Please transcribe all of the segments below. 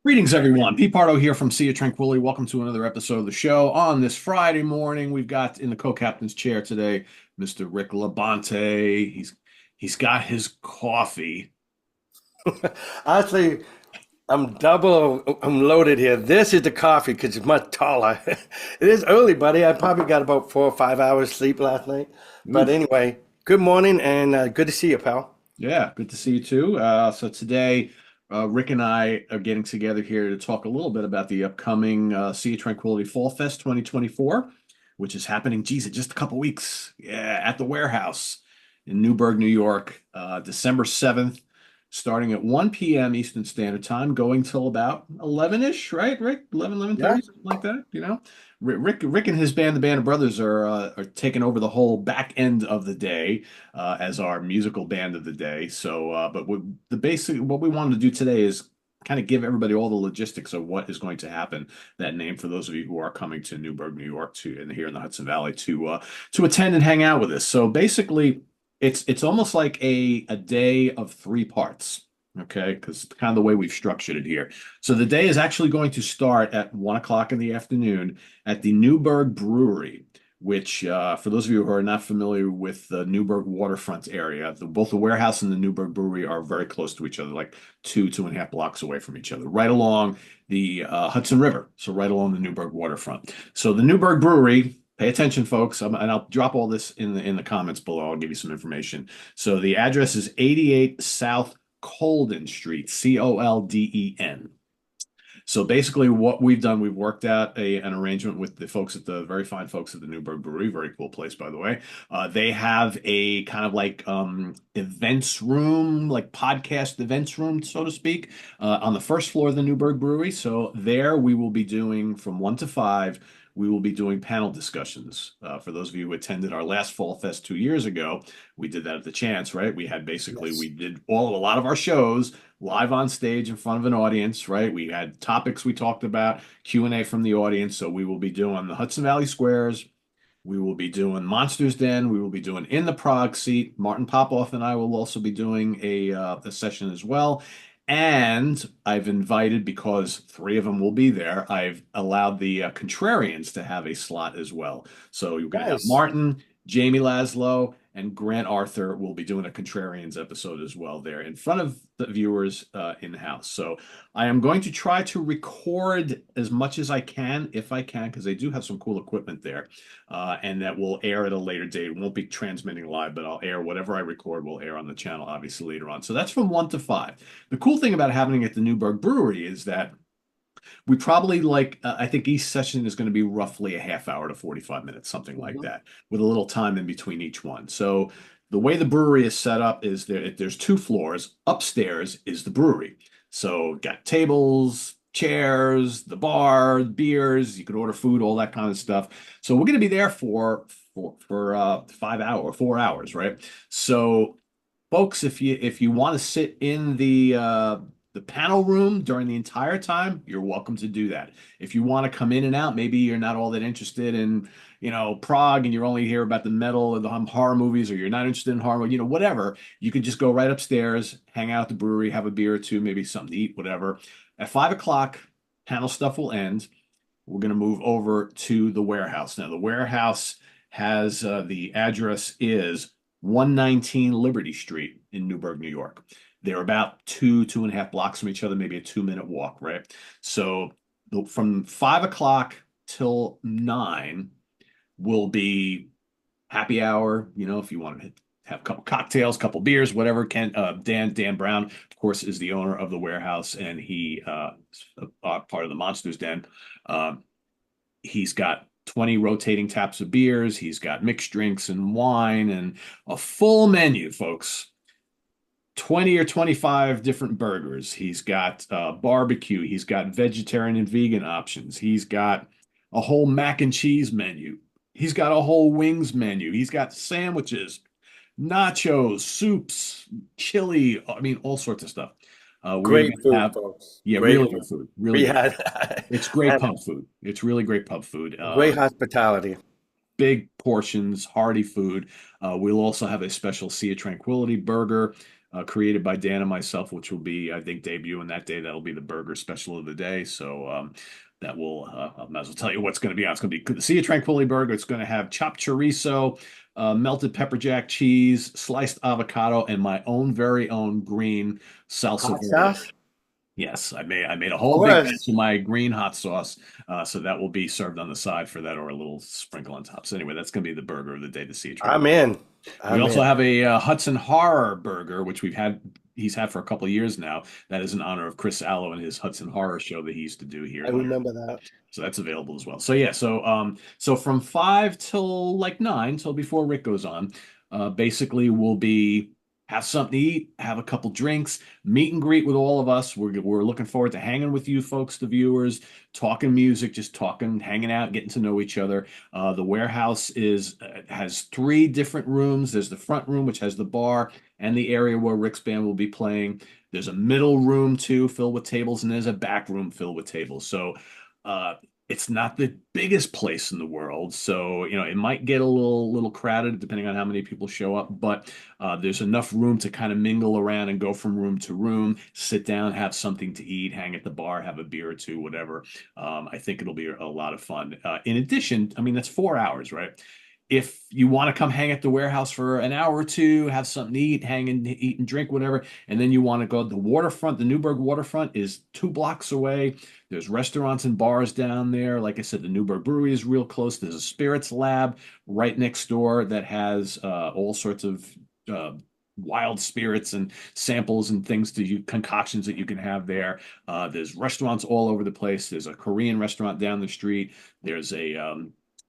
Greetings, everyone. Pete Pardo here from Sea of Tranquility. Welcome to another episode of the show. On this Friday morning, we've got in the co-captain's chair today, Mr. Rick LaBonte. He's got his coffee. Honestly, I'm loaded here. This is the coffee because it's much taller. It is early, buddy. I probably got about 4 or 5 hours sleep last night. But Oof. anyway, good morning and good to see you, pal. Yeah, good to see you too. So today, Rick and I are getting together here to talk a little bit about the upcoming Sea of Tranquility Fall Fest 2024, which is happening, geez, in just a couple weeks. Yeah, at the Warehouse in Newburgh, New York, December 7th, starting at 1 p.m. Eastern Standard Time, going till about 11-ish, right, Rick? 11:30, Yeah. something like that, Rick and his band, the Band of Brothers, are taking over the whole back end of the day as our musical band of the day. So, but what we wanted to do today is kind of give everybody all the logistics of what is going to happen that name for those of you who are coming to Newburgh, New York, to and here in the Hudson Valley to attend and hang out with us. So basically, it's almost like a day of three parts. Okay, because kind of the way we've structured it here. So the day is actually going to start at 1 o'clock in the afternoon at the Newburgh Brewery, which, for those of you who are not familiar with the Newburgh waterfront area, both the warehouse and the Newburgh Brewery are very close to each other, like 2.5 blocks away from each other, right along the Hudson River. So right along the Newburgh waterfront. So the Newburgh Brewery. Pay attention, folks, and I'll drop all this in the comments below. I'll give you some information. So the address is 88 South Colden Street, Colden. So basically, what we've done, we've worked out an arrangement with the folks at the very fine folks at the Newburgh Brewery. Very cool place, by the way. They have a kind of like events room, like podcast events room, so to speak, on the first floor of the Newburgh Brewery. So there we will be doing from 1 to 5. We will be doing panel discussions. For those of you who attended our last Fall Fest 2 years ago, we did that at the Chance, right? We Yes. did a lot of our shows live on stage in front of an audience, right? We had topics we talked about, Q&A from the audience. So we will be doing the Hudson Valley Squares. We will be doing Monsters Den. We will be doing In the Prague Seat. Martin Popoff and I will also be doing a session as well. And I've invited, because three of them will be there, I've allowed the Contrarians to have a slot as well. So you're going to have Nice. Martin, Jamie Laszlo, and Grant Arthur will be doing a Contrarians episode as well there in front of the viewers in-house. So I am going to try to record as much as I can, if I can, because they do have some cool equipment there, and that will air at a later date. It won't be transmitting live, but I'll air whatever I record will air on the channel, obviously, later on. So that's from 1 to 5. The cool thing about having it at the Newburgh Brewery is that we probably I think each session is going to be roughly a half hour to 45 minutes, something like Mhm. that, with a little time in between each one. So the way the brewery is set up is there's two floors. Upstairs is the brewery. So got tables, chairs, the bar, beers, you could order food, all that kind of stuff. So we're going to be there for 5 hours, 4 hours, right? So folks, if you want to sit in the panel room during the entire time, you're welcome to do that. If you want to come in and out, maybe you're not all that interested in, Prague and you're only here about the metal or the horror movies, or you're not interested in horror, whatever, you can just go right upstairs, hang out at the brewery, have a beer or two, maybe something to eat, whatever. At 5 o'clock, panel stuff will end. We're going to move over to the warehouse. Now, the warehouse has the address is 119 Liberty Street in Newburgh, New York. They're about 2.5 blocks from each other, maybe a 2-minute walk, right? So from 5 o'clock till 9 will be happy hour. If you want to have a couple cocktails, couple beers, whatever. Dan Brown, of course, is the owner of the warehouse, and he is part of the Monsters Den. Um, he's got 20 rotating taps of beers. He's got mixed drinks and wine and a full menu, folks. 20 or 25 different burgers. He's got barbecue. He's got vegetarian and vegan options. He's got a whole mac and cheese menu. He's got a whole wings menu. He's got sandwiches, nachos, soups, chili. I mean, all sorts of stuff. We're Great going to food, have, folks. yeah, Great really good food. food. Really We good had food. It's great and pub food. It's really great pub food. great hospitality. Big portions, hearty food. We'll also have a special Sea of Tranquility burger. created by Dan and myself, which will be, I think, debuting that day. That'll be the burger special of the day. So that will, I might as well tell you what's going to be on. It's going to be the Sea of Tranquility burger. It's going to have chopped chorizo, melted pepper jack cheese, sliced avocado, and my own very own green salsa Hot verde. sauce? Yes, I made a Of whole big course. batch of my green hot sauce, so that will be served on the side for that, or a little sprinkle on top. So anyway, that's going to be the burger of the day, the sea I'm tranquil. in. We I'm also in. have a Hudson Horror burger, which he's had for a couple of years now. That is in honor of Chris Allo and his Hudson Horror show that he used to do here I in New York. remember that. So that's available as well. So yeah, so from 5 till like 9, till before Rick goes on, basically we'll be have something to eat, have a couple drinks, meet and greet with all of us. We're looking forward to hanging with you folks, the viewers, talking music, just talking, hanging out, getting to know each other. The warehouse is has 3 different rooms. There's the front room, which has the bar and the area where Rick's band will be playing. There's a middle room too, filled with tables, and there's a back room filled with tables. So uh, it's not the biggest place in the world, so it might get a little crowded depending on how many people show up. But there's enough room to kind of mingle around and go from room to room, sit down, have something to eat, hang at the bar, have a beer or two, whatever. I think it'll be a lot of fun. In addition, I mean that's 4 hours, right? If you want to come hang at the warehouse for an hour or two, have something to eat, hang and eat and drink, whatever, and then you want to go the waterfront, the Newburgh waterfront is 2 blocks away. There's restaurants and bars down there. Like I said, the Newburgh Brewery is real close. There's a spirits lab right next door that has all sorts of uh, wild spirits and samples and things concoctions that you can have there. There's restaurants all over the place. There's a Korean restaurant down the street. There's a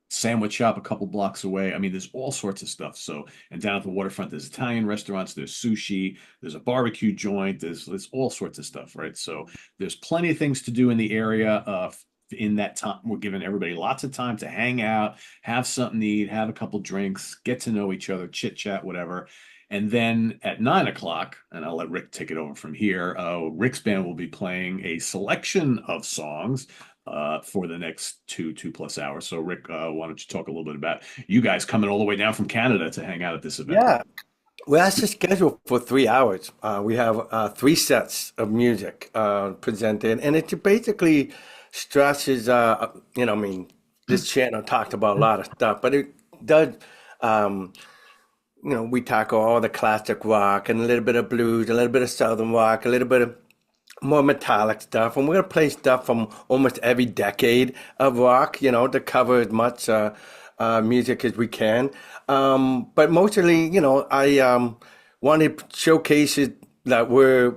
sandwich shop a couple blocks away. I mean, there's all sorts of stuff. So, and down at the waterfront, there's Italian restaurants, there's sushi, there's a barbecue joint, there's all sorts of stuff, right? So, there's plenty of things to do in the area. In that time, we're giving everybody lots of time to hang out, have something to eat, have a couple drinks, get to know each other, chit chat, whatever. And then at 9 o'clock, and I'll let Rick take it over from here. Rick's band will be playing a selection of songs for the next two plus hours. So, Rick, why don't you talk a little bit about you guys coming all the way down from Canada to hang out at this event? Yeah. Well, that's just scheduled for 3 hours. We have 3 sets of music presented, and it basically stresses, I mean, this channel talked about a lot of stuff, but it does, um, we tackle all the classic rock and a little bit of blues, a little bit of southern rock, a little bit of more metallic stuff, and we're gonna play stuff from almost every decade of rock, to cover as much music as we can. But mostly, I want to showcase it that we're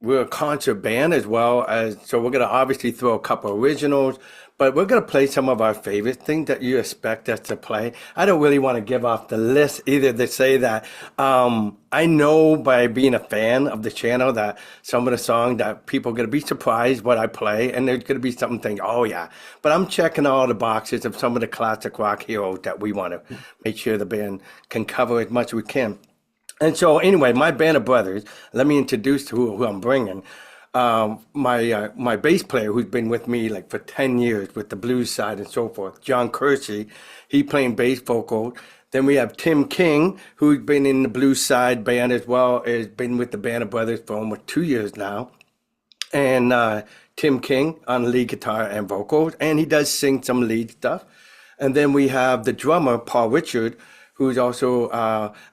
a concert band as well as so we're gonna obviously throw a couple originals, but we're gonna play some of our favorite things that you expect us to play. I don't really want to give off the list either to say that I know by being a fan of the channel that some of the songs that people are gonna be surprised what I play, and there's gonna be something think, oh yeah. But I'm checking all the boxes of some of the classic rock heroes that we want to make sure the band can cover as much as we can. And so, anyway, my band of brothers. Let me introduce who I'm bringing. My bass player, who's been with me like for 10 years with the blues side and so forth, John Kersey. He playing bass vocal. Then we have Tim King, who's been in the blues side band as well. Has been with the band of brothers for almost 2 years now. And Tim King on lead guitar and vocals, and he does sing some lead stuff. And then we have the drummer, Paul Richard, who's also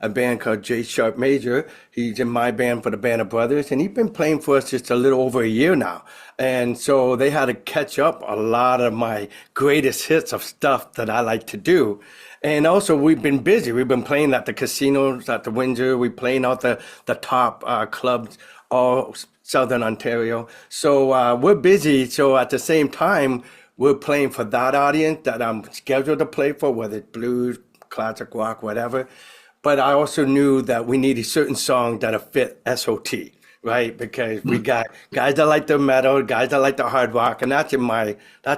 a band called J Sharp Major. He's in my band for the Band of Brothers, and he's been playing for us just a little over a year now. And so they had to catch up a lot of my greatest hits of stuff that I like to do. And also, we've been busy. We've been playing at the casinos, at the Windsor. We're playing out the top clubs all Southern Ontario. So we're busy. So at the same time, we're playing for that audience that I'm scheduled to play for, whether it's blues, classic rock, whatever. But I also knew that we needed certain songs that fit SOT, right? Because we got guys that like the metal, guys that like the hard rock, and that's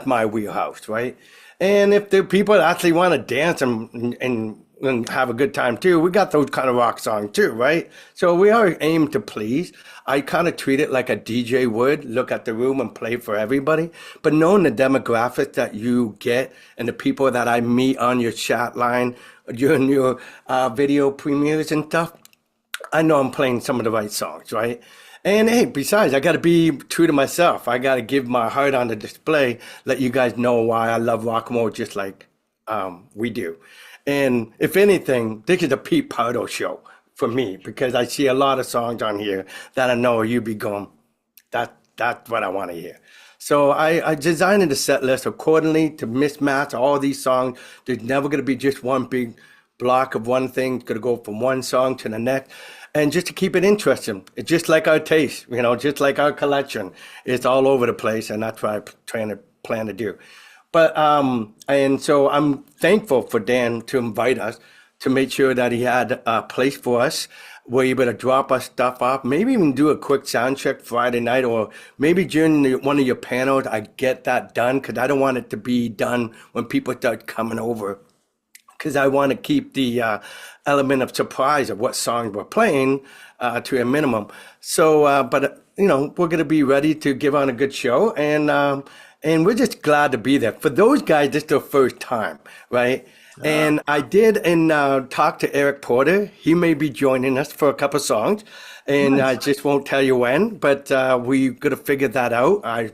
my wheelhouse, right? And if the people actually want to dance and have a good time too, we got those kind of rock songs too, right? So we are aimed to please. I kind of treat it like a DJ would, look at the room and play for everybody. But knowing the demographics that you get and the people that I meet on your chat line during your video premieres and stuff, I know I'm playing some of the right songs, right? And hey, besides, I got to be true to myself. I got to give my heart on the display, let you guys know why I love rock and roll just like we do. And if anything, this is a Pete Pardo show for me because I see a lot of songs on here that I know you be going, that's what I want to hear. So I designed the set list accordingly to mismatch all these songs. There's never going to be just one big block of one thing. It's going to go from one song to the next. And just to keep it interesting, it's just like our taste, just like our collection. It's all over the place, and that's what I'm trying to plan to do. But and so I'm thankful for Dan to invite us to make sure that he had a place for us. We're able to drop our stuff off, maybe even do a quick sound check Friday night, or maybe during one of your panels, I get that done because I don't want it to be done when people start coming over because I want to keep the element of surprise of what songs we're playing to a minimum. So, but we're going to be ready to give on a good show, and we're just glad to be there. For those guys, this is their first time, right? And I did and talk to Eric Porter. He may be joining us for a couple songs, and I Nice. just won't tell you when. But we got to figure that out. I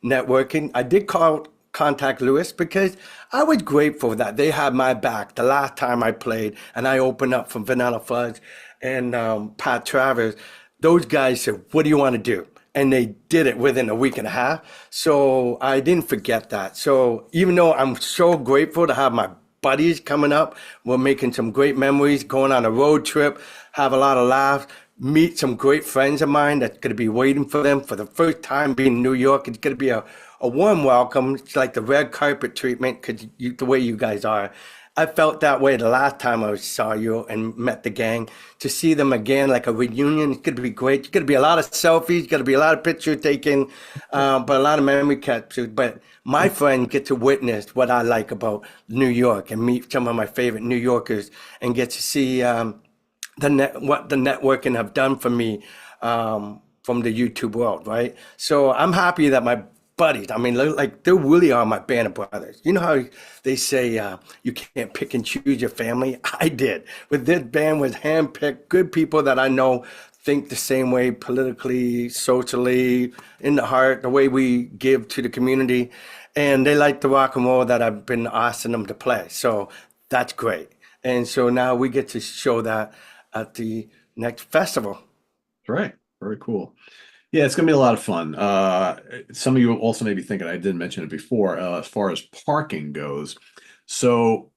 networking. I did contact Lewis because I was grateful that they had my back the last time I played, and I opened up for Vanilla Fudge and Pat Travers. Those guys said, "What do you want to do?" And they did it within a week and a half. So I didn't forget that. So even though I'm so grateful to have my buddies coming up, we're making some great memories, going on a road trip, have a lot of laughs, meet some great friends of mine that's going to be waiting for them for the first time being in New York. It's going to be a warm welcome. It's like the red carpet treatment because the way you guys are. I felt that way the last time I saw you and met the gang. To see them again, like a reunion, it's going to be great. It's going to be a lot of selfies, going to be a lot of picture taken, but a lot of memory captures. But my friends get to witness what I like about New York and meet some of my favorite New Yorkers and get to see what the networking have done for me from the YouTube world, right? So I'm happy that my buddies, I mean, like they really are my band of brothers. You know how they say you can't pick and choose your family? I did. With this band was handpicked, good people that I know think the same way politically, socially, in the heart, the way we give to the community. And they like the rock and roll that I've been asking them to play. So that's great. And so now we get to show that at the next festival. Great. Very cool. Yeah, it's gonna be a lot of fun. Some of you also may be thinking, I did mention it before, as far as parking goes. So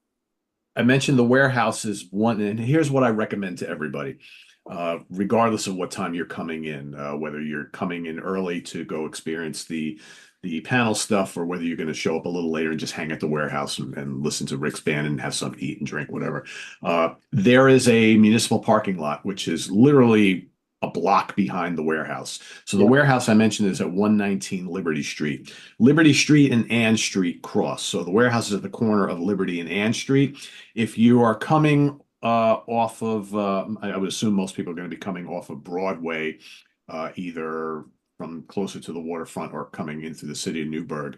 I mentioned the warehouse is one, and here's what I recommend to everybody, regardless of what time you're coming in, whether you're coming in early to go experience the panel stuff, or whether you're going to show up a little later and just hang at the warehouse and listen to Rick's band and have something to eat and drink, whatever. There is a municipal parking lot, which is literally a block behind the warehouse. So the Yeah. warehouse I mentioned is at 119 Liberty Street. Liberty Street and Ann Street cross. So the warehouse is at the corner of Liberty and Ann Street. If you are coming off of, I would assume most people are going to be coming off of Broadway, either from closer to the waterfront or coming into the city of Newburgh.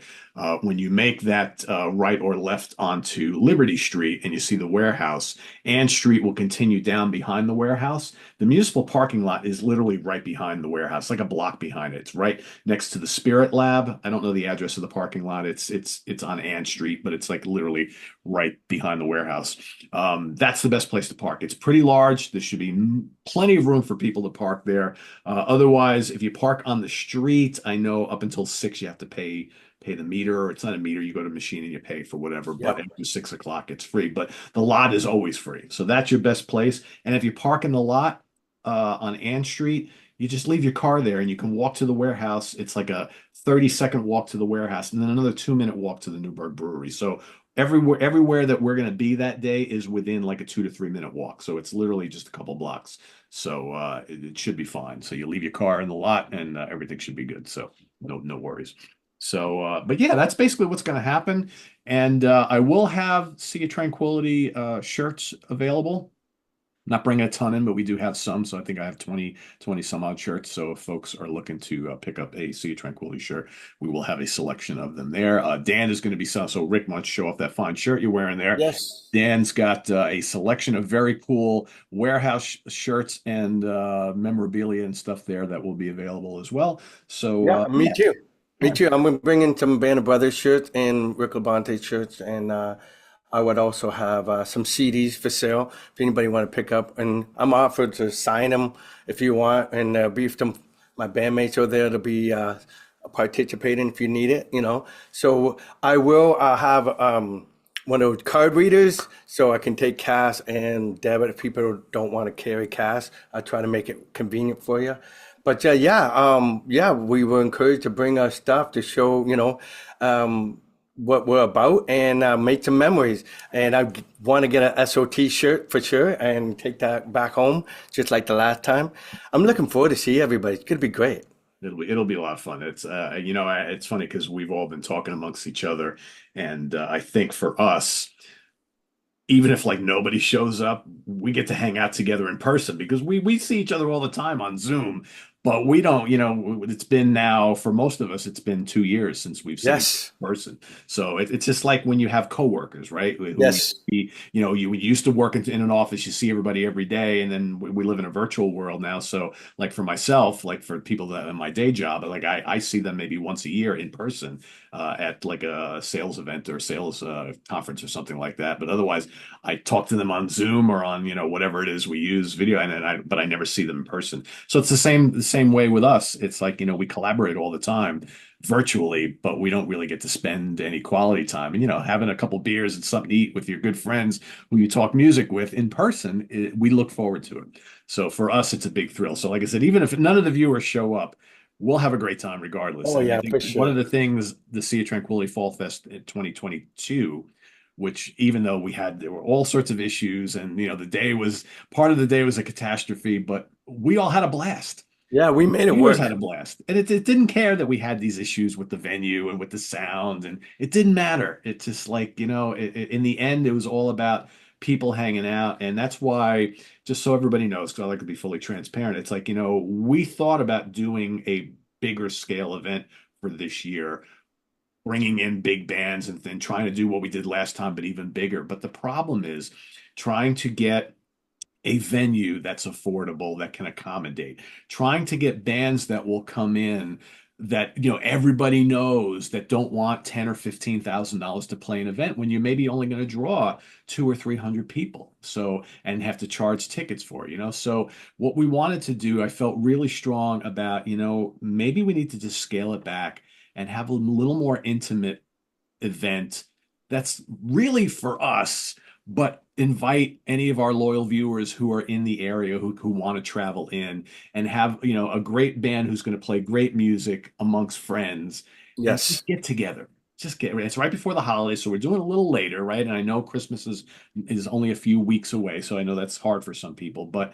When you make that right or left onto Liberty Street and you see the warehouse, Ann Street will continue down behind the warehouse. The municipal parking lot is literally right behind the warehouse, like a block behind it. It's right next to the Spirit Lab. I don't know the address of the parking lot. It's on Ann Street, but it's like literally right behind the warehouse. That's the best place to park. It's pretty large. There should be plenty of room for people to park there. Otherwise, if you park on the street, I know up until 6 you have to pay the meter. Or it's not a meter. You go to a machine and you pay for whatever. But Yep. after 6 o'clock, it's free. But the lot is always free. So that's your best place. And if you park in the lot on Ann Street, you just leave your car there and you can walk to the warehouse. It's like a 30-second walk to the warehouse and then another 2-minute walk to the Newburgh Brewery. So everywhere that we're going to be that day is within like a 2 to 3 minute walk. So it's literally just a couple blocks. So it should be fine. So you leave your car in the lot and everything should be good. So no worries. So, but yeah, that's basically what's going to happen. And I will have Sea of Tranquility shirts available. Not bringing a ton in, but we do have some. So I think I have 20 some odd shirts. So if folks are looking to pick up a Sea of Tranquility shirt, we will have a selection of them there. Dan is going to be selling. So Rick wants to show off that fine shirt you're wearing there. Yes. Dan's got a selection of very cool warehouse shirts and memorabilia and stuff there that will be available as well. So Yeah, me yeah, too. Me yeah. too. I'm gonna bring in some Band of Brothers shirts and Rick LaBonte shirts, and I would also have some CDs for sale if anybody want to pick up. And I'm offered to sign them if you want, and brief them. My bandmates are there to be participating if you need it. So I will have one of those card readers so I can take cash and debit if people don't want to carry cash. I try to make it convenient for you. But yeah, we were encouraged to bring our stuff to show, what we're about and make some memories. And I want to get a SOT shirt for sure and take that back home, just like the last time. I'm looking forward to see everybody. It's gonna be great. It'll be a lot of fun. It's funny because we've all been talking amongst each other, and I think for us, even if like nobody shows up, we get to hang out together in person because we see each other all the time on Zoom, but we don't, it's been now for most of us, it's been 2 years since we've seen each other Yes, in person. So it's just like when you have coworkers, right? Who yes, you used to work in an office, you see everybody every day, and then we live in a virtual world now. So like for myself, like for people that in my day job, like I see them maybe once a year in person at like a sales event or sales conference or something like that. But otherwise, I talk to them on Zoom or on, whatever it is we use video, but I never see them in person. So it's the same way with us. It's like, we collaborate all the time virtually, but we don't really get to spend any quality time. And, having a couple beers and something to eat with your good friends who you talk music with in person, we look forward to it. So for us, it's a big thrill. So like I said, even if none of the viewers show up, we'll have a great time regardless. oh And I yeah, think for one of sure. the things the Sea of Tranquility Fall Fest in 2022, which even though there were all sorts of issues and the day was part of the day was a catastrophe, but we all had a blast. Yeah, we made it Viewers had work. a blast. And it didn't care that we had these issues with the venue and with the sound, and it didn't matter. It's just like, in the end, it was all about people hanging out. And that's why, just so everybody knows, because I like to be fully transparent, it's like, we thought about doing a bigger scale event for this year, bringing in big bands and then trying to do what we did last time, but even bigger. But the problem is trying to get a venue that's affordable that can accommodate, trying to get bands that will come in that everybody knows that don't want 10 or $15,000 to play an event when you're maybe only going to draw 200 or 300 people, so and have to charge tickets for so what we wanted to do, I felt really strong about, maybe we need to just scale it back and have a little more intimate event that's really for us, but invite any of our loyal viewers who are in the area who want to travel in and have, a great band who's going to play great music amongst friends and Yes. just get together. It's right before the holidays, so we're doing it a little later, right? And I know Christmas is only a few weeks away, so I know that's hard for some people, but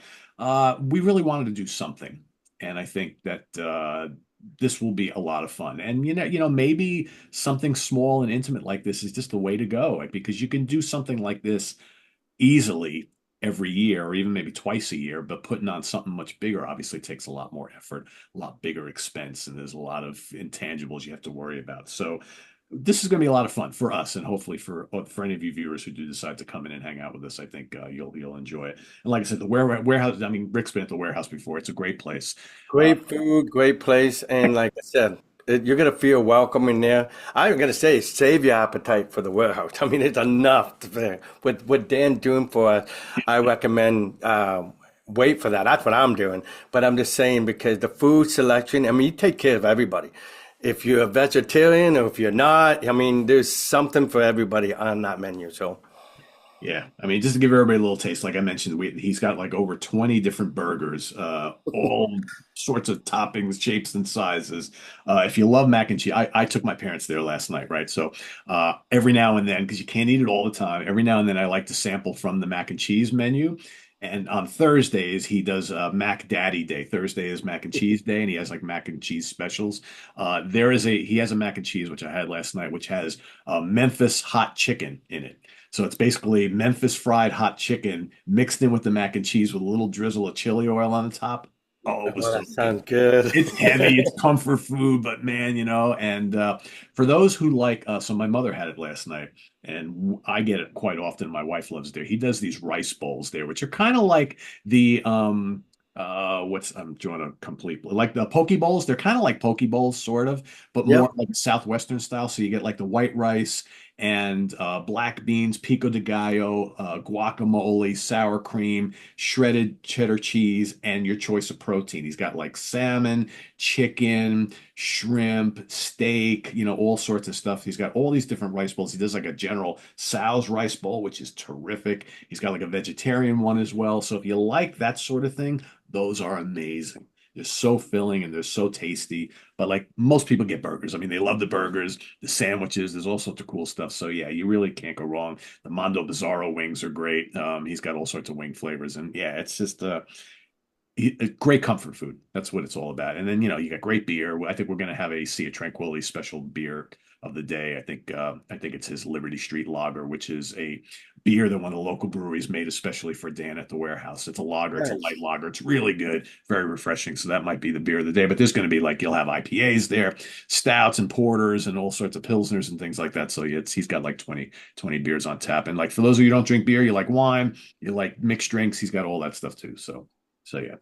we really wanted to do something. And I think that this will be a lot of fun. And maybe something small and intimate like this is just the way to go, like, because you can do something like this easily every year or even maybe twice a year, but putting on something much bigger obviously takes a lot more effort, a lot bigger expense, and there's a lot of intangibles you have to worry about. So this is going to be a lot of fun for us, and hopefully for any of you viewers who do decide to come in and hang out with us. I think you'll enjoy it. And like I said, the warehouse. I mean, Rick's been at the warehouse before. It's a great place. Uh, Great food, great place, and like I said, you're gonna feel welcome in there. I'm gonna say, save your appetite for the warehouse. I mean, it's enough there. With what Dan's doing for us, I recommend wait for that. That's what I'm doing. But I'm just saying because the food selection. I mean, you take care of everybody. If you're a vegetarian or if you're not, I mean, there's something for everybody on that menu. So Yeah, I mean, just to give everybody a little taste, like I mentioned, he's got like over 20 different burgers, all sorts of toppings, shapes, and sizes. If you love mac and cheese, I took my parents there last night, right? So every now and then, because you can't eat it all the time, every now and then I like to sample from the mac and cheese menu. And on Thursdays, he does Mac Daddy Day. Thursday is mac and cheese day, and he has like mac and cheese specials. He has a mac and cheese, which I had last night, which has Memphis hot chicken in it. So it's basically Memphis fried hot chicken mixed in with the mac and cheese with a little drizzle of chili oil on the top. Oh, it was Oh, so that good. sounds good. It's heavy, it's comfort food, but man, and for those who like, so my mother had it last night, and I get it quite often. My wife loves it there. He does these rice bowls there, which are kind of like the what's I'm drawing a complete like the poke bowls. They're kind of like poke bowls, sort of, but more Yep. like Southwestern style. So you get like the white rice and black beans, pico de gallo, guacamole, sour cream, shredded cheddar cheese, and your choice of protein. He's got like salmon, chicken, shrimp, steak, all sorts of stuff. He's got all these different rice bowls. He does like a general Sal's rice bowl, which is terrific. He's got like a vegetarian one as well. So if you like that sort of thing, those are amazing. They're so filling and they're so tasty. But like most people get burgers. I mean, they love the burgers, the sandwiches. There's all sorts of cool stuff. So yeah, you really can't go wrong. The Mondo Bizarro wings are great. He's got all sorts of wing flavors, and yeah, it's just a great comfort food. That's what it's all about. And then you got great beer. I think we're going to have a Sea of Tranquility special beer of the day. I think it's his Liberty Street Lager, which is a beer that one of the local breweries made especially for Dan at the Warehouse. It's a lager. It's a light Nice. lager. It's really good, very refreshing. So that might be the beer of the day. But there's going to be like you'll have IPAs there, stouts and porters and all sorts of pilsners and things like that. So he's got like 20 beers on tap. And like for those of you who don't drink beer, you like wine, you like mixed drinks. He's got all that stuff too. So yeah.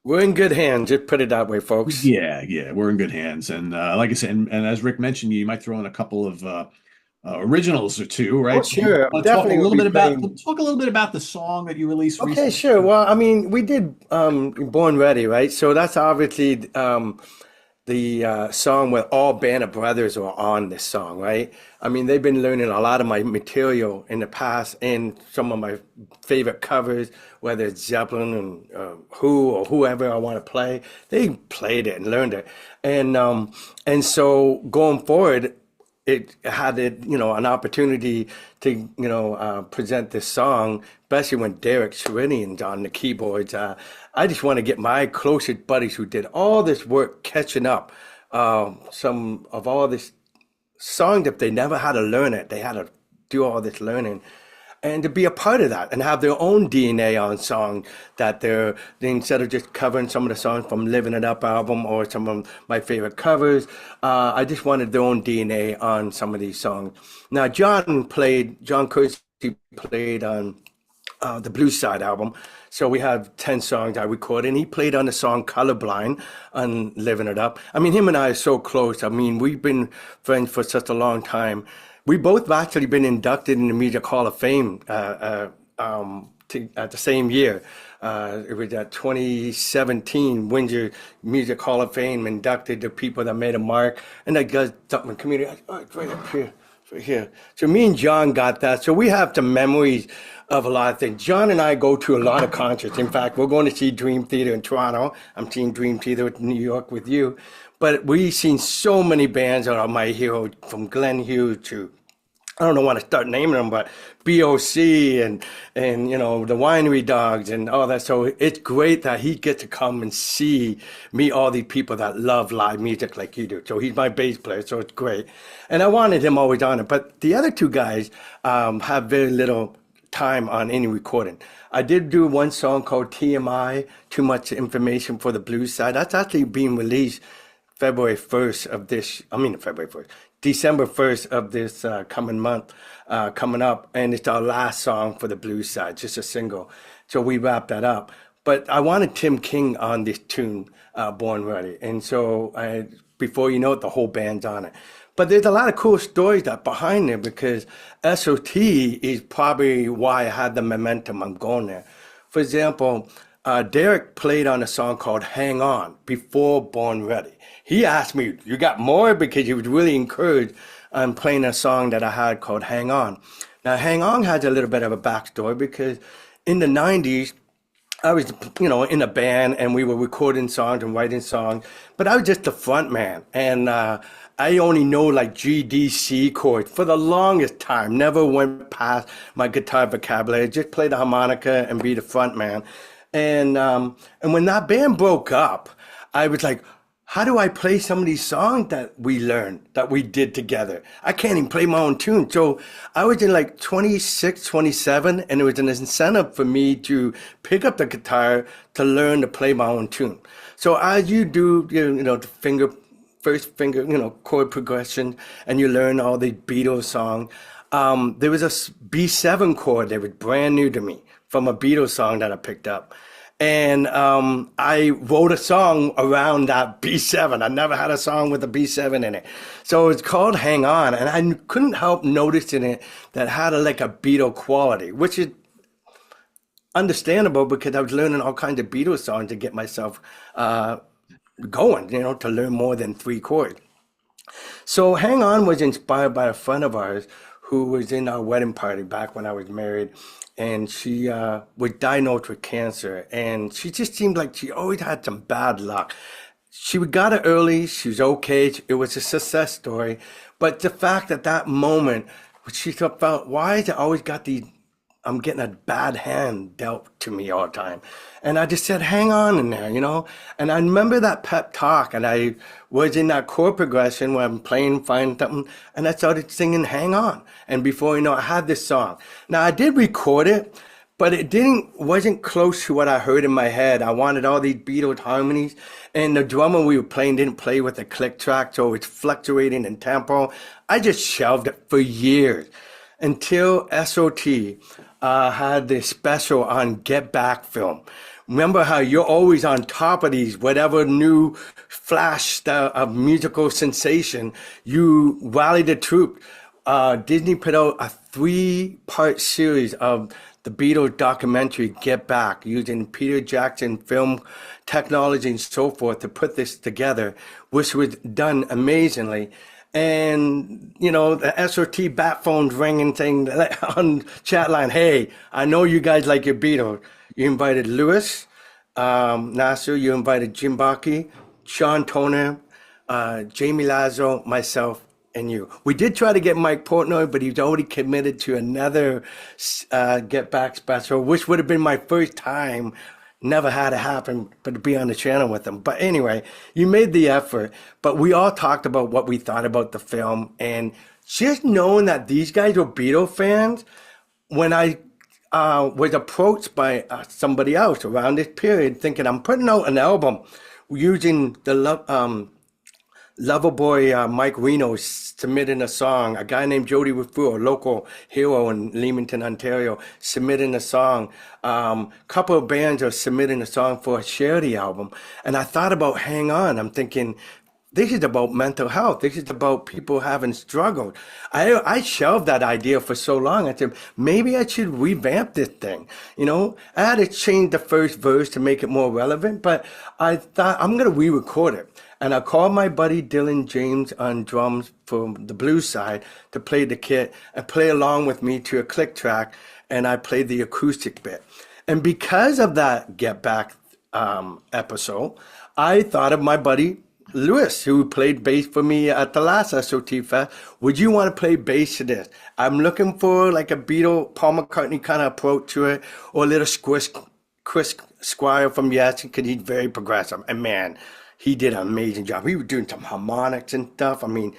We're in good hands, just put it that way, folks. Yeah, yeah, we're in good hands. And like I said, and as Rick mentioned, you might throw in a couple of originals or two, Oh, right? So you sure. want to Definitely will be playing. talk a little bit about the song that you released Okay, recently. sure. Well, I mean, we did Born Ready, right? So that's obviously the song where all band of brothers are on this song, right? I mean, they've been learning a lot of my material in the past and some of my favorite covers, whether it's Zeppelin and Who or whoever I want to play. They played it and learned it, and so going forward, it had an opportunity to present this song, especially when Derek Sherinian's on the keyboards. I just want to get my closest buddies who did all this work catching up some of all this songs that they never had to learn it. They had to do all this learning. And to be a part of that and have their own DNA on song that they instead of just covering some of the songs from Living It Up album or some of my favorite covers, I just wanted their own DNA on some of these songs. Now, John Kersey played on the Blues Side album. So we have 10 songs I recorded, and he played on the song Colorblind on Living It Up. I mean, him and I are so close. I mean, we've been friends for such a long time. We both actually been inducted in the Music Hall of Fame at the same year. It was at 2017, Windsor Music Hall of Fame inducted the people that made a mark, and that goes up in the community. Oh, it's right up here, right here. So me and John got that. So we have some memories of a lot of things. John and I go to a lot of concerts. In fact, we're going to see Dream Theater in Toronto. I'm seeing Dream Theater in New York with you. But we've seen so many bands that are my hero, from Glenn Hughes to, I don't know want to start naming them, but BOC and the Winery Dogs and all that. So it's great that he gets to come and meet all these people that love live music like you do. So he's my bass player, so it's great. And I wanted him always on it. But the other two guys have very little time on any recording. I did do one song called TMI, Too Much Information for the Blues Side. That's actually being released February 1st of this, I mean February 1st, December 1st of this coming month, coming up. And it's our last song for the Blues Side, just a single. So we wrapped that up. But I wanted Tim King on this tune, Born Ready. And so before you know it, the whole band's on it. But there's a lot of cool stories that behind there because SOT is probably why I had the momentum I'm going there. For example, Derek played on a song called Hang On before Born Ready. He asked me, you got more? Because he was really encouraged on playing a song that I had called Hang On. Now, Hang On has a little bit of a backstory because in the 90s, I was, in a band and we were recording songs and writing songs, but I was just the front man. And I only know like G, D, C chords for the longest time. Never went past my guitar vocabulary. Just play the harmonica and be the front man. And when that band broke up, I was like, how do I play some of these songs that we learned, that we did together? I can't even play my own tune. So I was in like 26, 27, and it was an incentive for me to pick up the guitar to learn to play my own tune. So as you do, the first finger, chord progression, and you learn all the Beatles songs. There was a B7 chord that was brand new to me from a Beatles song that I picked up. And I wrote a song around that B7. I never had a song with a B7 in it. So it's called Hang On. And I couldn't help noticing it that had like a Beatle quality, which is understandable because I was learning all kinds of Beatles songs to get myself going, to learn more than three chords. So Hang On was inspired by a friend of ours who was in our wedding party back when I was married. And she was diagnosed with cancer. And she just seemed like she always had some bad luck. She got it early. She was okay. It was a success story. But the fact that that moment, she felt, why is it always got these, I'm getting a bad hand dealt to me all the time. And I just said, hang on in there, And I remember that pep talk, and I was in that chord progression where I'm playing, finding something, and I started singing Hang On. And before you know, I had this song. Now I did record it, but it wasn't close to what I heard in my head. I wanted all these Beatles harmonies, and the drummer we were playing didn't play with a click track, so it's fluctuating in tempo. I just shelved it for years until SOT had this special on Get Back film. Remember how you're always on top of these, whatever new flash of musical sensation, you rally the troop. Disney put out a 3-part series of the Beatles documentary, Get Back, using Peter Jackson film technology and so forth to put this together, which was done amazingly. And, the SOT bat phones ringing thing on chat line. Hey, I know you guys like your Beatles. You invited Lewis, Nasser, you invited Jim Bakke, Sean Toner, Jamie Lazo, myself, and you. We did try to get Mike Portnoy, but he's already committed to another Get Back special, which would have been my first time. Never had it happen, but to be on the channel with them. But anyway, you made the effort. But we all talked about what we thought about the film. And just knowing that these guys were Beatle fans, when I was approached by somebody else around this period, thinking I'm putting out an album using the Loverboy Mike Reno submitting a song. A guy named Jody Wifu, a local hero in Leamington, Ontario, submitting a song. Couple of bands are submitting a song for a charity album. And I thought about Hang On. I'm thinking, this is about mental health. This is about people having struggled. I shelved that idea for so long. I said, maybe I should revamp this thing. I had to change the first verse to make it more relevant, but I thought I'm going to re-record it. And I called my buddy Dylan James on drums for the blues side to play the kit and play along with me to a click track. And I played the acoustic bit. And because of that Get Back episode, I thought of my buddy Lewis, who played bass for me at the last SOT Fest. Would you want to play bass to this? I'm looking for like a Beatle, Paul McCartney kind of approach to it, or a little Chris Squire from Yes, because he's very progressive. And man, he did an amazing job. He was doing some harmonics and stuff. I mean,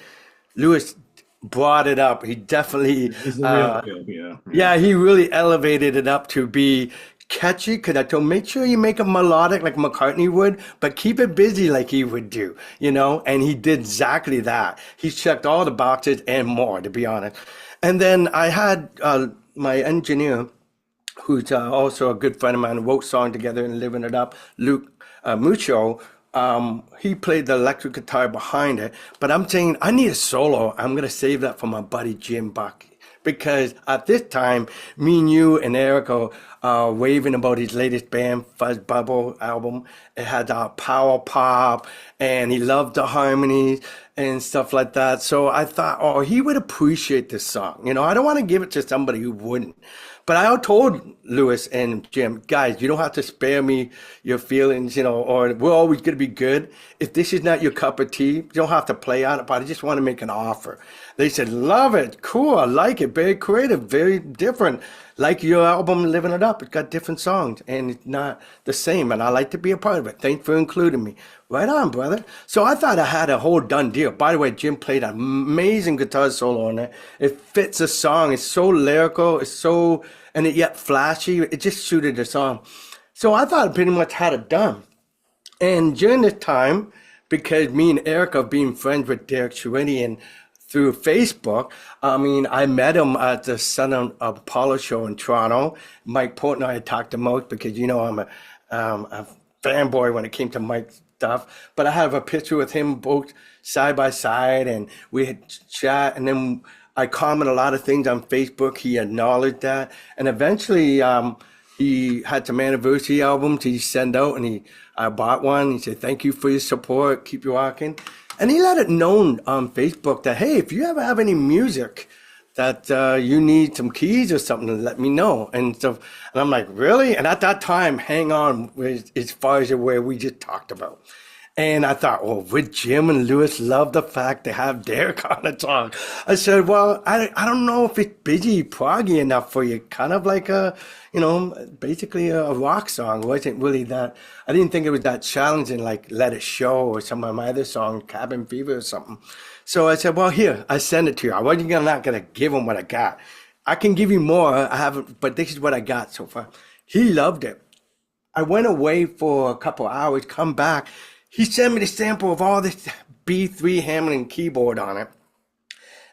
Lewis brought it up. He definitely, It's the real deal, yeah, he really elevated it up to be catchy, because I told him, make sure you make it melodic like McCartney would, but keep it busy like he would do, and he did exactly that. He checked all the boxes and more, to be honest. And then I had my engineer, who's also a good friend of mine, wrote song together and living it up, Luke Mucho. He played the electric guitar behind it, but I'm saying I need a solo. I'm going to save that for my buddy Jim Bakke. Because at this time, me and you and Eric are raving about his latest band, Fuzz Bubble album. It had power pop, and he loved the harmonies and stuff like that. So I thought, oh, he would appreciate this song. I don't want to give it to somebody who wouldn't. But I told Lewis and Jim, guys, you don't have to spare me your feelings, or we're always going to be good. If this is not your cup of tea, you don't have to play on it, but I just want to make an offer. They said, love it. Cool. I like it. Very creative. Very different. like your album, Living It Up. It's got different songs and it's not the same. And I like to be a part of it. Thanks for including me. Right on, brother. So I thought I had a whole done deal. By the way, Jim played an amazing guitar solo on it. It fits the song. It's so lyrical. It's so, and it yet flashy. It just suited the song. So I thought I pretty much had it done. And during this time, because me and Erica being friends with Derek Sherinian and through Facebook, I mean, I met him at the Southern Apollo show in Toronto. Mike Portnoy I talked to most because, I'm a fanboy when it came to Mike's stuff. But I have a picture with him both side by side and we had chat. And then I comment a lot of things on Facebook. He acknowledged that. And eventually, he had some anniversary albums he sent out, and I bought one. He said, "Thank you for your support. Keep you rocking." And he let it known on Facebook that, hey, if you ever have any music that you need some keys or something, let me know. And so, and I'm like, really? And at that time, Hang On was as far as where we just talked about. And I thought, well, would Jim and Lewis love the fact they have Derek on a song? I said, well, I don't know if it's busy, proggy enough for you. Kind of like basically a rock song. It wasn't really that, I didn't think it was that challenging, like Let It Show or some of my other songs, Cabin Fever or something. So I said, well, here, I send it to you. I wasn't not going to give him what I got. I can give you more. I haven't, but this is what I got so far. He loved it. I went away for a couple hours, come back. He sent me the sample of all this B3 Hammond keyboard on it.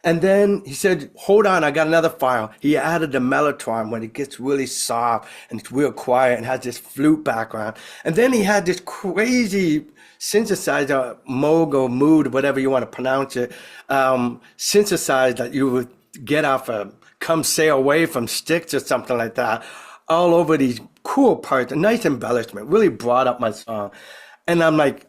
And then he said, hold on, I got another file. He added the mellotron when it gets really soft and it's real quiet and has this flute background. And then he had this crazy synthesizer, Moog or Mood, whatever you want to pronounce it, synthesizer that you would get off a Come Sail Away from Styx or something like that, all over these cool parts, a nice embellishment, really brought up my song. And I'm like,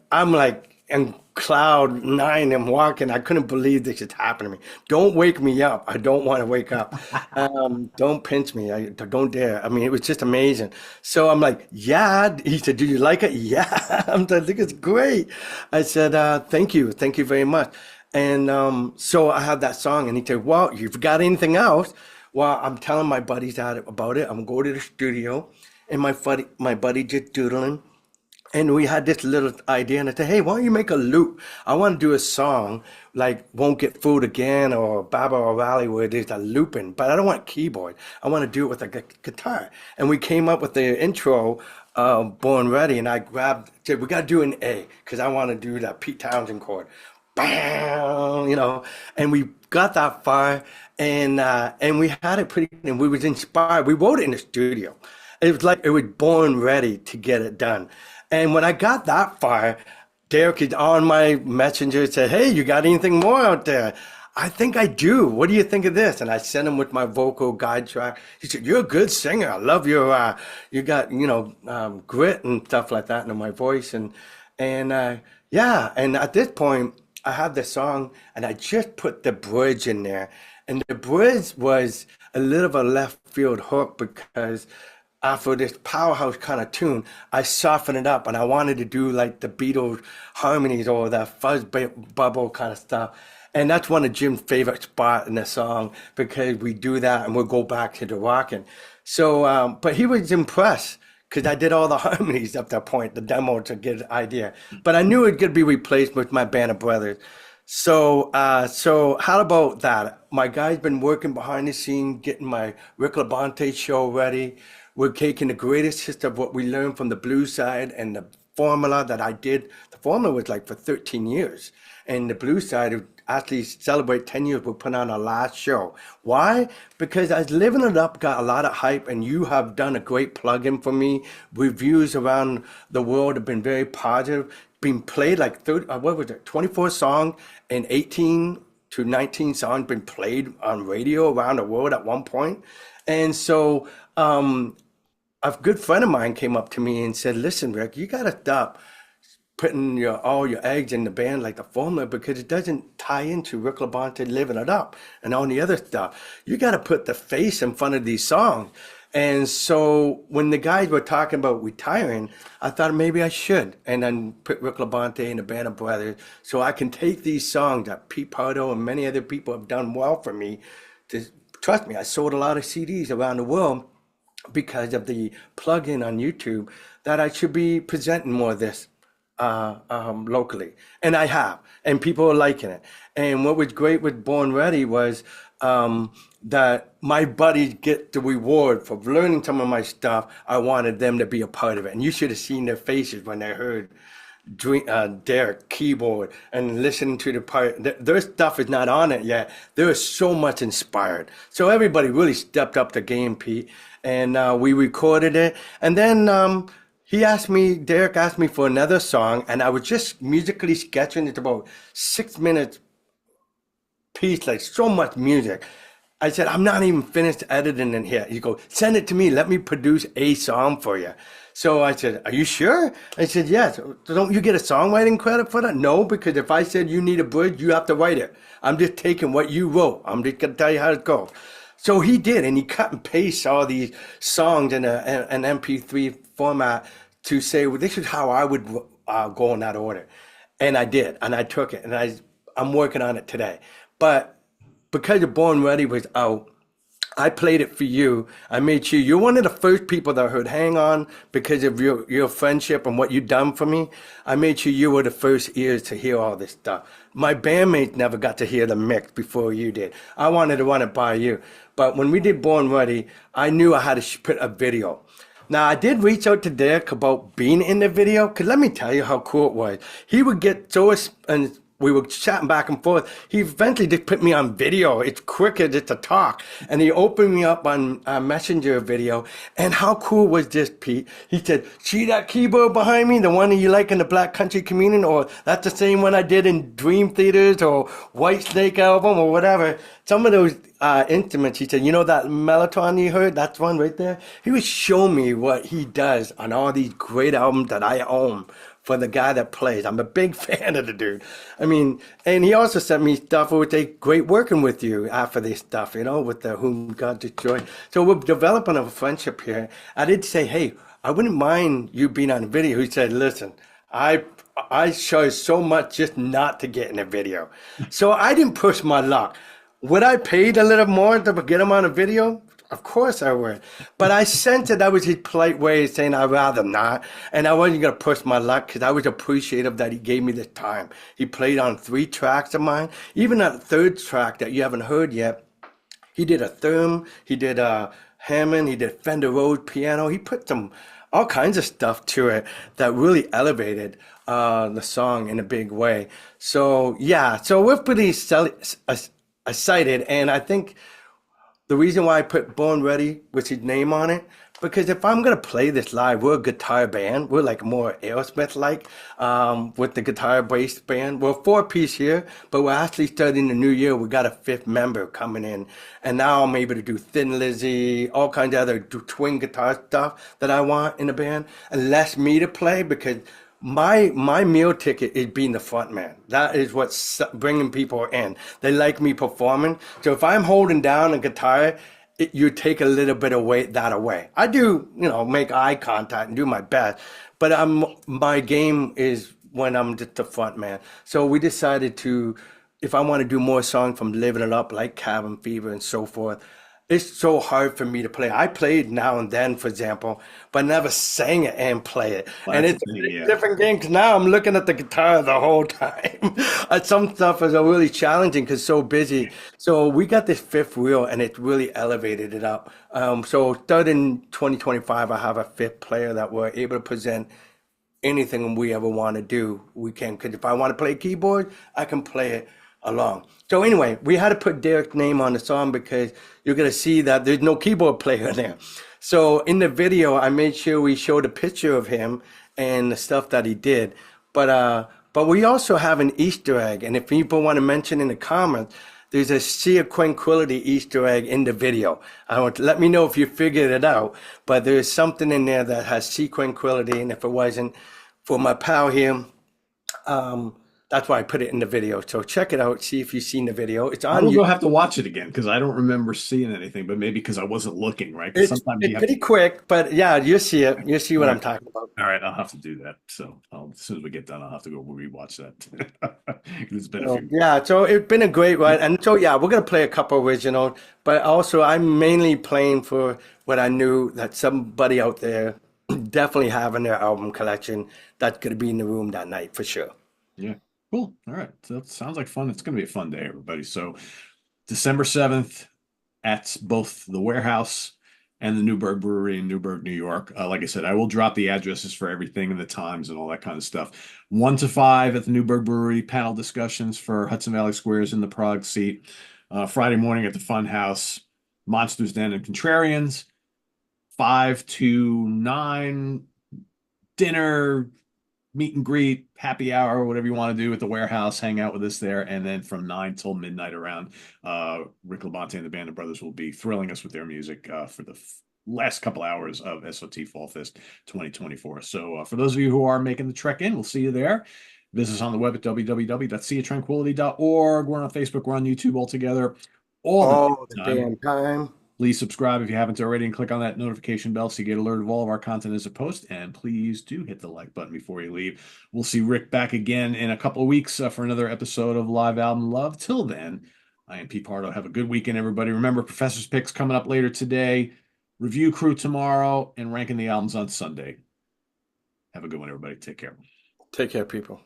in cloud nine and walking. I couldn't believe this is happening to me. Don't wake me up. I don't want to wake up. Don't pinch me. Don't dare. I mean, it was just amazing. So I'm like, yeah. He said, do you like it? Yeah. I think it's great. I said, thank you. Thank you very much. And so I had that song and he said, well, you've got anything else? Well, I'm telling my buddies about it. I'm going to the studio and my buddy just doodling. And we had this little idea, and I said, hey, why don't you make a loop? I want to do a song like Won't Get Fooled Again or Baba O'Reilly where there's a looping, but I don't want keyboard. I want to do it with a guitar. And we came up with the intro, Born Ready, and I said, we got to do an A because I want to do that Pete Townsend chord. Bam, and we got that far, and we had it pretty, and we was inspired. We wrote it in the studio. It was like it was born ready to get it done. And when I got that far, Derek is on my messenger and said, hey, you got anything more out there? I think I do. What do you think of this? And I sent him with my vocal guide track. He said, you're a good singer. I love your, you got, grit and stuff like that in my voice. And yeah. And at this point, I had the song and I just put the bridge in there. And the bridge was a little of a left field hook because after this powerhouse kind of tune, I softened it up and I wanted to do like the Beatles harmonies or that fuzz bubble kind of stuff. And that's one of Jim's favorite spots in the song because we do that and we'll go back to the rocking. So, but he was impressed because I did all the harmonies up that point, the demo to get an idea. But I knew it could be replaced with my band of brothers. So how about that? My guy's been working behind the scene, getting my Rick LaBonte show ready. We're taking the greatest hits of what we learned from the blues side and the formula that I did. The formula was like for 13 years. And the blues side would actually celebrate 10 years. We'll put on our last show. Why? Because as Living It Up got a lot of hype and you have done a great plug-in for me. Reviews around the world have been very positive. Been played like 24 songs and 18 to 19 songs been played on radio around the world at one point. And so, a good friend of mine came up to me and said, listen, Rick, you got to stop putting all your eggs in the band like the formula because it doesn't tie into Rick LaBonte Living It Up and all the other stuff. You got to put the face in front of these songs. And so when the guys were talking about retiring, I thought maybe I should. And then put Rick LaBonte and the Band of Brothers so I can take these songs that Pete Pardo and many other people have done well for me to trust me, I sold a lot of CDs around the world because of the plug-in on YouTube that I should be presenting more of this locally. And I have, and people are liking it. And what was great with Born Ready was that my buddies get the reward for learning some of my stuff. I wanted them to be a part of it. And you should have seen their faces when they heard Derek keyboard and listening to the part. Their stuff is not on it yet. They're so much inspired. So everybody really stepped up the game, Pete. And we recorded it. And then Derek asked me for another song, and I was just musically sketching. It's about 6 minutes piece, like so much music. I said, I'm not even finished editing it here. He goes, send it to me. Let me produce a song for you. So I said, are you sure? I said, yes. Don't you get a songwriting credit for that? No, because if I said you need a bridge, you have to write it. I'm just taking what you wrote. I'm just going to tell you how it goes. So he did, and he cut and pasted all these songs in an MP3 format to say, well, this is how I would go in that order. And I did, and I took it, and I'm working on it today. But because the Born Ready was out, I played it for you. I made sure you're one of the first people that heard Hang On because of your friendship and what you've done for me. I made sure you were the first ears to hear all this stuff. My bandmates never got to hear the mix before you did. I wanted to run it by you. But when we did Born Ready, I knew I had to put a video. Now, I did reach out to Derek about being in the video, because let me tell you how cool it was. He would get so, and we were chatting back and forth. He eventually just put me on video. It's quicker just to talk. And he opened me up on a Messenger video. And how cool was this, Pete? He said, see that keyboard behind me? The one that you like in the Black Country Communion? Or that's the same one I did in Dream Theaters or White Snake album or whatever. Some of those instruments, he said, you know that Mellotron you heard? That's one right there. He would show me what he does on all these great albums that I own for the guy that plays. I'm a big fan of the dude. I mean, and he also sent me stuff. It would take great working with you after this stuff, with the Whom God Destroyed. So we're developing a friendship here. I did say, hey, I wouldn't mind you being on a video. He said, listen, I show so much just not to get in a video. So I didn't push my luck. Would I paid a little more to get him on a video? Of course I would. But I sensed that was his polite way of saying I'd rather not. And I wasn't going to push my luck because I was appreciative that he gave me the time. He played on 3 tracks of mine. Even that third track that you haven't heard yet, he did a Therm, he did a Hammond, he did Fender Rhodes piano. He put all kinds of stuff to it that really elevated the song in a big way. So, yeah. So we're pretty excited. And I think the reason why I put Born Ready with his name on it, because if I'm going to play this live, we're a guitar band. We're like more Aerosmith-like with the guitar-based band. We're a 4-piece here, but we're actually starting the new year. We got a 5th member coming in. And now I'm able to do Thin Lizzy, all kinds of other twin guitar stuff that I want in the band. And less me to play because my meal ticket is being the front man. That is what's bringing people in. They like me performing. So if I'm holding down a guitar, you take a little bit of that away. I do, make eye contact and do my best, but my game is when I'm just the front man. So we decided if I want to do more songs from Living It Up, like Cabin Fever and so forth, it's so hard for me to play. I played Now and Then, for example, but never sang it and play it. Well, and it's a different game because now I'm looking at the guitar the whole time. Some stuff is really challenging because so busy. So we got this 5th wheel and it really elevated it up. So starting 2025, I have a 5th player that we're able to present anything we ever want to do. We can, because if I want to play keyboard, I can play it along. So anyway, we had to put Derek's name on the song because you're going to see that there's no keyboard player there. So in the video, I made sure we showed a picture of him and the stuff that he did. But we also have an Easter egg. And if people want to mention in the comments, there's a Sea of Tranquility Easter egg in the video. Let me know if you figured it out. But there's something in there that has Sea Tranquility. And if it wasn't for my pal here, That's why I put it in the video. So check it out. See if you've seen the video. It's I on will you. go have to watch it again because I don't remember seeing anything, but maybe because I wasn't looking, right? Because It's sometimes you it's have to. pretty quick, but yeah, you see it. You see All what right. I'm talking about. All right, I'll have to do that. So as soon as we get done, I'll have to go rewatch that. It's been a So, few. yeah, so it's been a great ride. And so, yeah, we're going to play a couple original, but also I'm mainly playing for what I knew that somebody out there definitely have in their album collection that's going to be in the room that night for sure. Yeah, cool. All right, so that sounds like fun. It's going to be a fun day, everybody. So December 7th at both the Warehouse and the Newburgh Brewery in Newburgh, New York. Like I said, I will drop the addresses for everything and the times and all that kind of stuff. 1 to 5 at the Newburgh Brewery, panel discussions for Hudson Valley Squares in the Prague seat. Friday morning at the Fun House, Monsters Den and Contrarians. 5 to 9, dinner, meet and greet, happy hour, whatever you want to do at the Warehouse, hang out with us there. And then from 9 till midnight around, Rick LaBonte and the Band of Brothers will be thrilling us with their music for the last couple hours of SOT Fall Fest 2024. So for those of you who are making the trek in, we'll see you there. Visit us on the web at www.seatranquility.org. We're on Facebook, we're on YouTube all together, all the All the time. damn time. Please subscribe if you haven't already and click on that notification bell so you get alerted of all of our content as a post. And please do hit the like button before you leave. We'll see Rick back again in a couple of weeks for another episode of Live Album Love. Till then, I am Pete Pardo. Have a good weekend, everybody. Remember, Professor's Picks coming up later today, Review Crew tomorrow, and ranking the albums on Sunday. Have a good one, everybody. Take care. Take care, people.